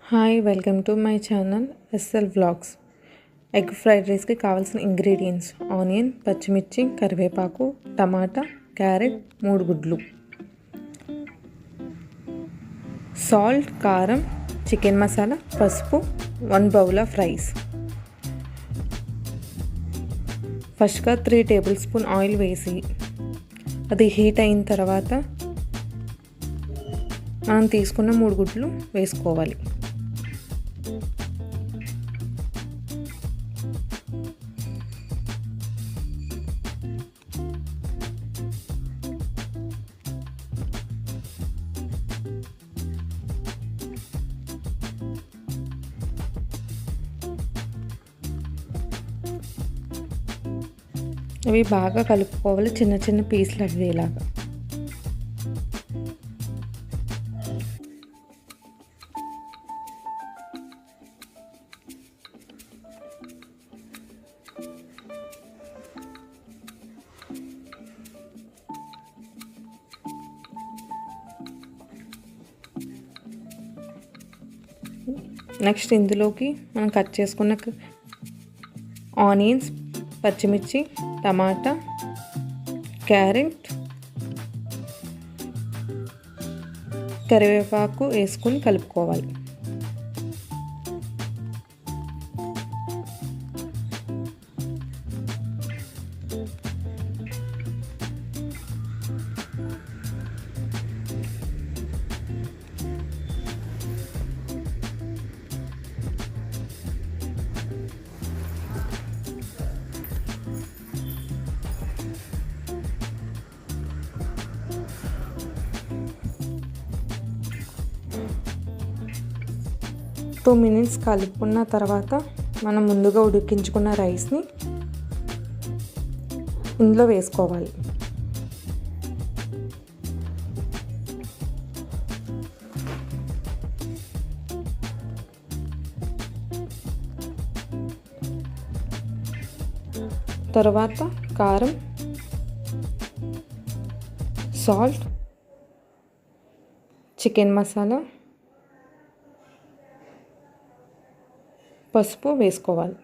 Hi welcome to my channel SL vlogs. Egg fried రైస్కి కావాల్సిన ingredients: onion, పచ్చిమిర్చి, కరివేపాకు, టమాటా, క్యారెట్, 3 గుడ్లు, సాల్ట్, కారం, చికెన్ మసాలా, పసుపు, 1 బౌల్ ఆఫ్ రైస్. ఫస్ట్గా 3 టేబుల్ స్పూన్ ఆయిల్ వేసి అది హీట్ అయిన తర్వాత మనం తీసుకున్న 3 గుడ్లు వేసుకోవాలి. అవి బాగా కలుపుకోవాలి, చిన్న చిన్న పీసులు అయ్యేలాగా. నెక్స్ట్ ఇందులోకి మనం కట్ చేసుకున్న ఆనియన్స్, పచ్చిమిర్చి, టమాటా, క్యారెట్, కరివేపాకు వేసుకొని కలుపుకోవాలి. టూ మినిట్స్ కలుపుకున్న తర్వాత మనం ముందుగా ఉడికించుకున్న రైస్ని ఇందులో వేసుకోవాలి. తర్వాత కారం, సాల్ట్, చికెన్ మసాలా, పసుపు వేసుకోవాలి.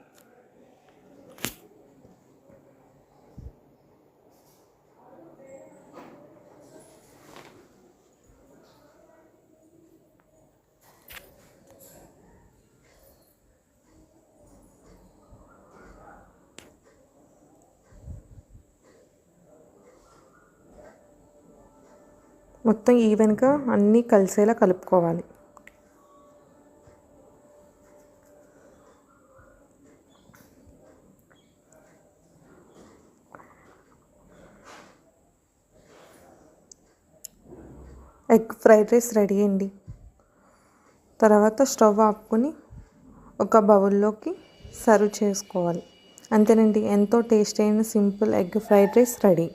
మొత్తం ఈవెన్గా అన్నీ కలిసేలా కలుపుకోవాలి. ఎగ్ ఫ్రైడ్ రైస్ రెడీ అండి. తర్వాత స్టవ్ ఆపుకొని ఒక బౌల్లోకి సర్వ్ చేసుకోవాలి. అంతేనండి, ఎంతో టేస్టీ అయిన simple egg fried rice ready.